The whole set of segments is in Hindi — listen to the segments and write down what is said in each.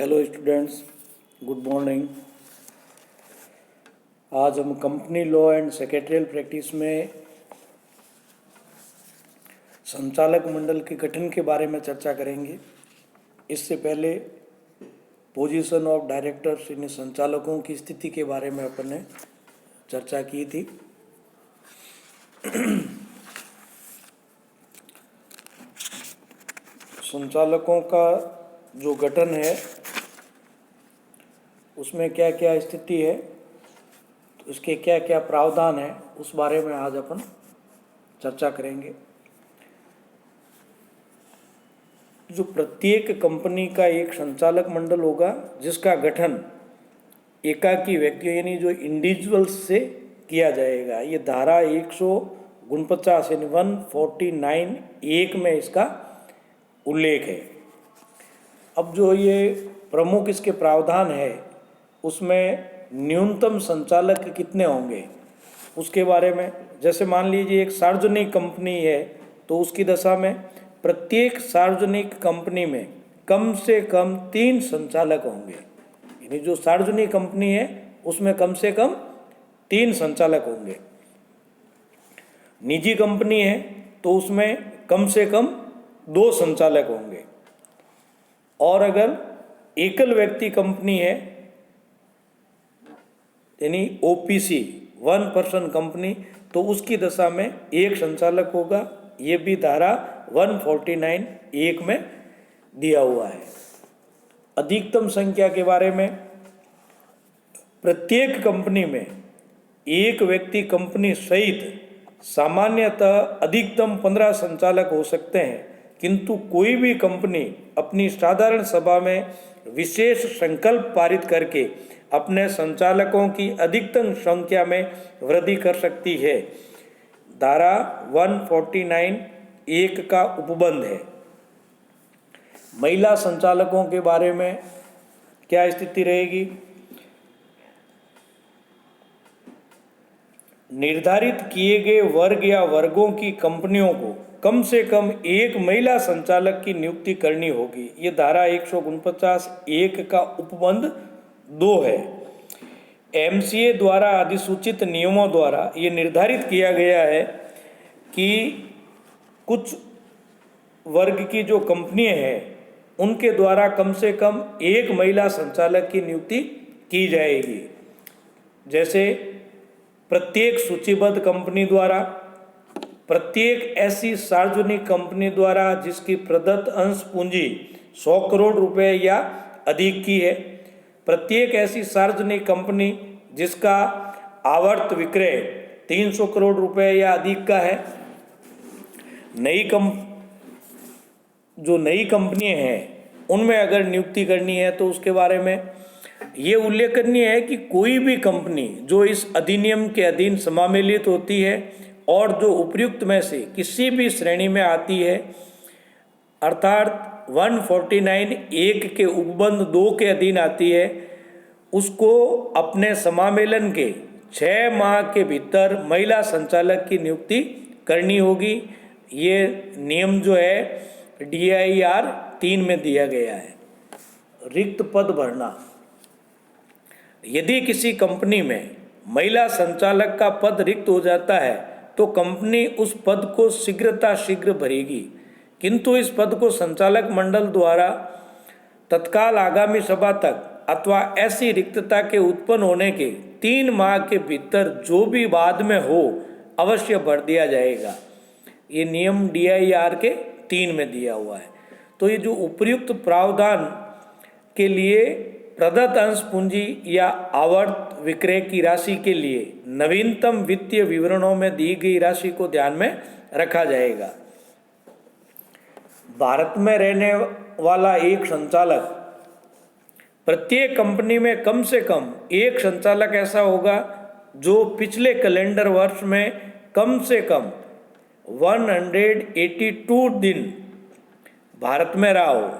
Hello students, good morning. आज हम company law and secretarial practice में संचालक मंडल के गठन के बारे में चर्चा करेंगे। इससे पहले पोजीशन ऑफ डायरेक्टर्स यानी संचालकों की स्थिति के बारे में अपन ने चर्चा की थी। संचालकों का जो गठन है उसमें क्या क्या स्थिति है, तो इसके क्या क्या प्रावधान है, उस बारे में आज अपन चर्चा करेंगे। जो प्रत्येक कंपनी का एक संचालक मंडल होगा जिसका गठन एकाकी व्यक्ति यानी जो इंडिविजुअल्स से किया जाएगा। ये धारा 149 यानी 149(1) में इसका उल्लेख है। अब जो ये प्रमुख इसके प्रावधान है उसमें न्यूनतम संचालक कितने होंगे उसके बारे में, जैसे मान लीजिए एक सार्वजनिक कंपनी है तो उसकी दशा में प्रत्येक सार्वजनिक कंपनी में कम से कम 3 संचालक होंगे। यानी जो सार्वजनिक कंपनी है उसमें कम से कम 3 संचालक होंगे। निजी कंपनी है तो उसमें कम से कम 2 संचालक होंगे। और अगर एकल व्यक्ति कंपनी है यानी ओपीसी 1 पर्सन कंपनी, तो उसकी दशा में 1 संचालक होगा। ये भी धारा 149(1) में दिया हुआ है। अधिकतम संख्या के बारे में, प्रत्येक कंपनी में एक व्यक्ति कंपनी सहित सामान्यतः अधिकतम 15 संचालक हो सकते हैं, किंतु कोई भी कंपनी अपनी साधारण सभा में विशेष संकल्प पारित करके अपने संचालकों की अधिकतम संख्या में वृद्धि कर सकती है। धारा 149(1) का उपबंध है। महिला संचालकों के बारे में क्या स्थिति रहेगी? निर्धारित किए गए वर्ग या वर्गों की कंपनियों को कम से कम 1 महिला संचालक की नियुक्ति करनी होगी। ये धारा 149(1) का उपबंध 2 है। एमसीए द्वारा अधिसूचित नियमों द्वारा ये निर्धारित किया गया है कि कुछ वर्ग की जो कंपनियां हैं उनके द्वारा कम से कम 1 महिला संचालक की नियुक्ति की जाएगी। जैसे प्रत्येक सूचीबद्ध कंपनी द्वारा, प्रत्येक ऐसी सार्वजनिक कंपनी द्वारा जिसकी प्रदत्त अंश पूंजी 100 करोड़ रुपए या अधिक की है, प्रत्येक ऐसी सार्वजनिक कंपनी जिसका आवर्त विक्रय 300 करोड़ रुपए या अधिक का है। जो नई कंपनियां हैं उनमें अगर नियुक्ति करनी है तो उसके बारे में ये उल्लेख करनी है कि कोई भी कंपनी जो इस अधिनियम के अधीन समामेलित होती है और जो उपर्युक्त में से किसी भी श्रेणी में आती है, अर्थात 149(1) के उपबंध 2 के अधीन आती है, उसको अपने समामेलन के 6 माह के भीतर महिला संचालक की नियुक्ति करनी होगी। ये नियम जो है DIR 3 में दिया गया है। रिक्त पद भरना, यदि किसी कंपनी में महिला संचालक का पद रिक्त हो जाता है तो कंपनी उस पद को शीघ्र भरेगी, किंतु इस पद को संचालक मंडल द्वारा तत्काल आगामी सभा तक अथवा ऐसी रिक्तता के उत्पन्न होने के 3 माह के भीतर जो भी बाद में हो अवश्य भर दिया जाएगा। ये नियम DIR के 3 में दिया हुआ है। तो ये जो उपर्युक्त प्रावधान के लिए प्रदत्त अंश पूंजी या आवर्त विक्रय की राशि के लिए नवीनतम वित्तीय विवरणों में दी गई राशि को ध्यान में रखा जाएगा। भारत में रहने वाला एक संचालक, प्रत्येक कंपनी में कम से कम 1 संचालक ऐसा होगा जो पिछले कैलेंडर वर्ष में कम से कम 182 दिन भारत में रहा हो।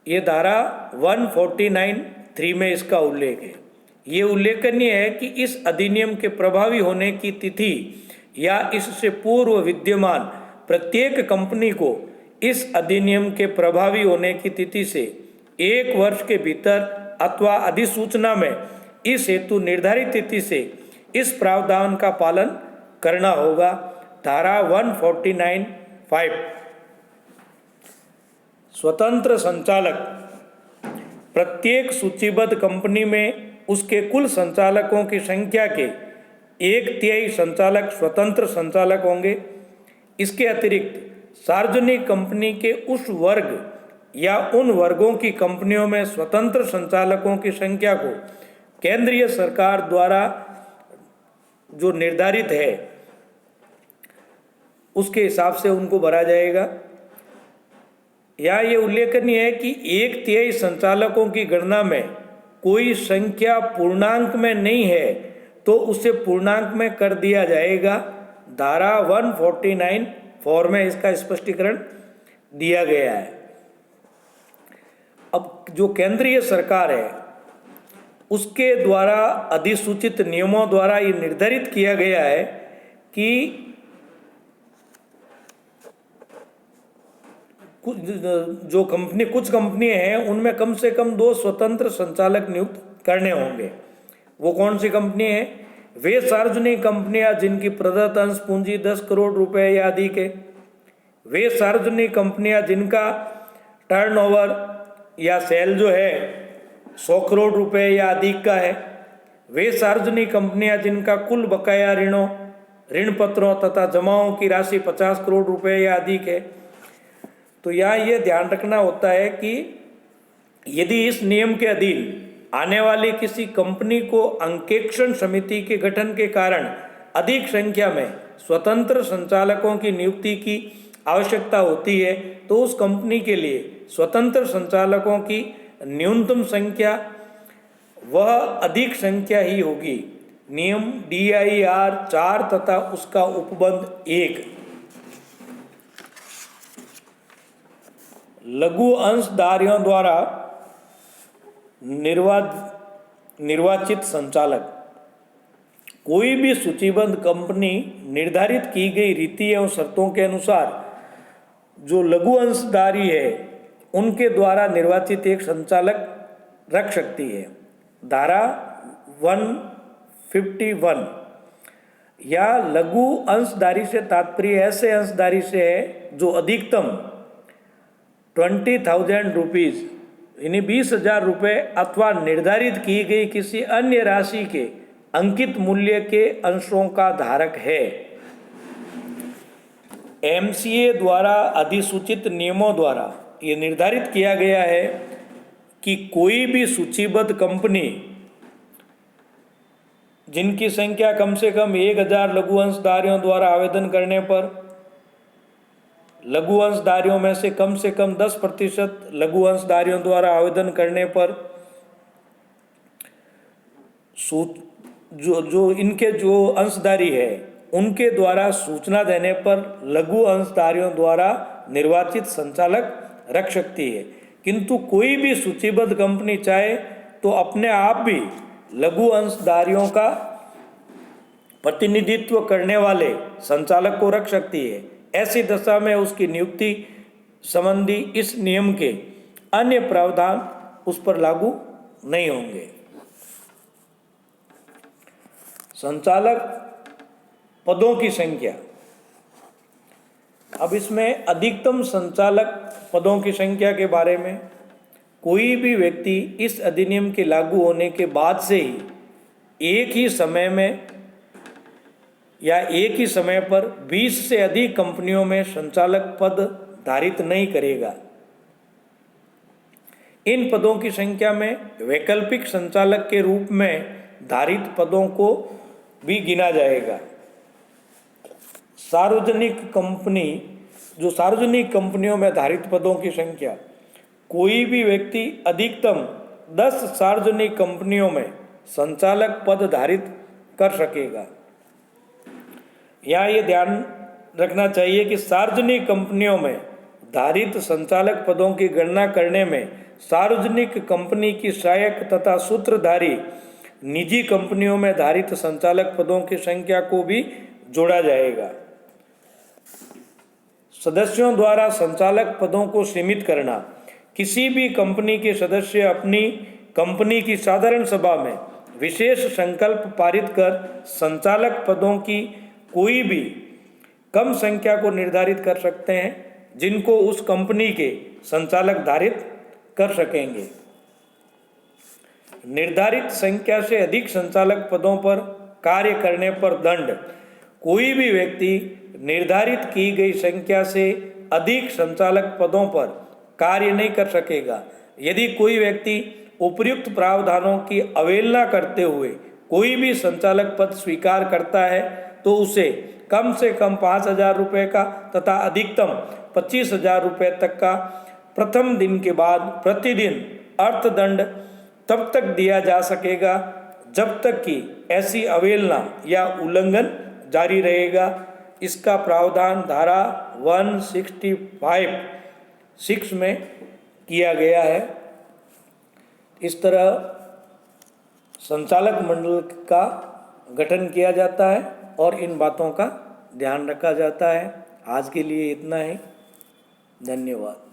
ये धारा 149(3) में इसका उल्लेख है। ये उल्लेखनीय है कि इस अधिनियम के प्रभावी होने की तिथि या इससे पूर्व विद्यमान प्रत्येक कंपनी को इस अधिनियम के प्रभावी होने की तिथि से 1 वर्ष के भीतर अथवा अधिसूचना में इस हेतु निर्धारित तिथि से इस प्रावधान का पालन करना होगा। धारा 149(5) स्वतंत्र संचालक प्रत्येक सूचीबद्ध कंपनी में उसके कुल संचालकों की संख्या के 1/3 संचालक स्वतंत्र संचालक होंगे। इसके अतिरिक्त सार्वजनिक कंपनी के उस वर्ग या उन वर्गों की कंपनियों में स्वतंत्र संचालकों की संख्या को केंद्रीय सरकार द्वारा जो निर्धारित है उसके हिसाब से उनको भरा जाएगा। यहाँ ये उल्लेखनीय है कि 1/3 संचालकों की गणना में कोई संख्या पूर्णांक में नहीं है तो उसे पूर्णांक में कर दिया जाएगा। धारा 149(4) में इसका स्पष्टीकरण दिया गया है। अब जो केंद्रीय सरकार है उसके द्वारा अधिसूचित नियमों द्वारा ये निर्धारित किया गया है कि कुछ कंपनियां हैं उनमें कम से कम 2 स्वतंत्र संचालक नियुक्त करने होंगे। वो कौन सी कंपनी है? वे सार्वजनिक कंपनियां जिनकी प्रदत्त अंश पूंजी 10 करोड़ रुपए या अधिक है। वे सार्वजनिक कंपनियां जिनका टर्नओवर या सेल जो है 100 करोड़ रुपए या अधिक का है। वे सार्वजनिक कंपनियां जिनका कुल बकाया ऋण पत्रों तथा जमाओं की राशि 50 करोड़ रुपए या अधिक है। तो यहाँ ये ध्यान रखना होता है कि यदि इस नियम के अधीन आने वाली किसी कंपनी को अंकेक्षण समिति के गठन के कारण अधिक संख्या में स्वतंत्र संचालकों की नियुक्ति की आवश्यकता होती है तो उस कंपनी के लिए स्वतंत्र संचालकों की न्यूनतम संख्या वह अधिक संख्या ही होगी। नियम DIR 4 तथा उसका उपबंध 1। लघु अंशधारियों द्वारा निर्वाचित संचालक कोई भी सूचीबद्ध कंपनी निर्धारित की गई रीति एवं शर्तों के अनुसार जो लघु अंशधारी है उनके द्वारा निर्वाचित एक संचालक रख सकती है। धारा 151 या लघु अंशधारी से तात्पर्य ऐसे अंशधारी से है जो अधिकतम 20,000 रुपीज़ यानी 20,000 रुपये अथवा निर्धारित की गई किसी अन्य राशि के अंकित मूल्य के अंशों का धारक है। MCA द्वारा अधिसूचित नियमों द्वारा ये निर्धारित किया गया है कि कोई भी सूचीबद्ध कंपनी जिनकी संख्या कम से कम 1,000 लघु अंशधारियों द्वारा आवेदन करने पर लघु अंशधारियों में से कम 10% लघु अंशधारियों द्वारा आवेदन करने पर इनके जो अंशधारी है उनके द्वारा सूचना देने पर लघु अंशधारियों द्वारा निर्वाचित संचालक रख सकती है। किंतु कोई भी सूचीबद्ध कंपनी चाहे तो अपने आप भी लघु अंशधारियों का प्रतिनिधित्व करने वाले संचालक को रख सकती है। ऐसी दशा में उसकी नियुक्ति संबंधी इस नियम के अन्य प्रावधान उस पर लागू नहीं होंगे। संचालक पदों की संख्या। अब इसमें अधिकतम संचालक पदों की संख्या के बारे में कोई भी व्यक्ति इस अधिनियम के लागू होने के बाद से ही एक ही समय में या एक ही समय पर 20 से अधिक कंपनियों में संचालक पद धारित नहीं करेगा। इन पदों की संख्या में वैकल्पिक संचालक के रूप में धारित पदों को भी गिना जाएगा। सार्वजनिक कंपनियों में धारित पदों की संख्या कोई भी व्यक्ति अधिकतम 10 सार्वजनिक कंपनियों में संचालक पद धारित कर सकेगा। यहाँ ये ध्यान रखना चाहिए कि सार्वजनिक कंपनियों में धारित संचालक पदों की गणना करने में सार्वजनिक कंपनी की सहायक तथा सूत्रधारी निजी कंपनियों में धारित संचालक पदों की संख्या को भी जोड़ा जाएगा। सदस्यों द्वारा संचालक पदों को सीमित करना। किसी भी कंपनी के सदस्य अपनी कंपनी की साधारण सभा में विशेष संकल्प पारित कर संचालक पदों की कोई भी कम संख्या को निर्धारित कर सकते हैं जिनको उस कंपनी के संचालक धारित कर सकेंगे। निर्धारित संख्या से अधिक संचालक पदों पर कार्य करने पर दंड। कोई भी व्यक्ति निर्धारित की गई संख्या से अधिक संचालक पदों पर कार्य नहीं कर सकेगा। यदि कोई व्यक्ति उपर्युक्त प्रावधानों की अवहेलना करते हुए कोई भी संचालक पद स्वीकार करता है तो उसे कम से कम 5,000 रुपये का तथा अधिकतम 25,000 रुपये तक का प्रथम दिन के बाद प्रतिदिन अर्थदंड तब तक दिया जा सकेगा जब तक कि ऐसी अवहेलना या उल्लंघन जारी रहेगा। इसका प्रावधान धारा 165(6) में किया गया है। इस तरह संचालक मंडल का गठन किया जाता है और इन बातों का ध्यान रखा जाता है। आज के लिए इतना ही। धन्यवाद।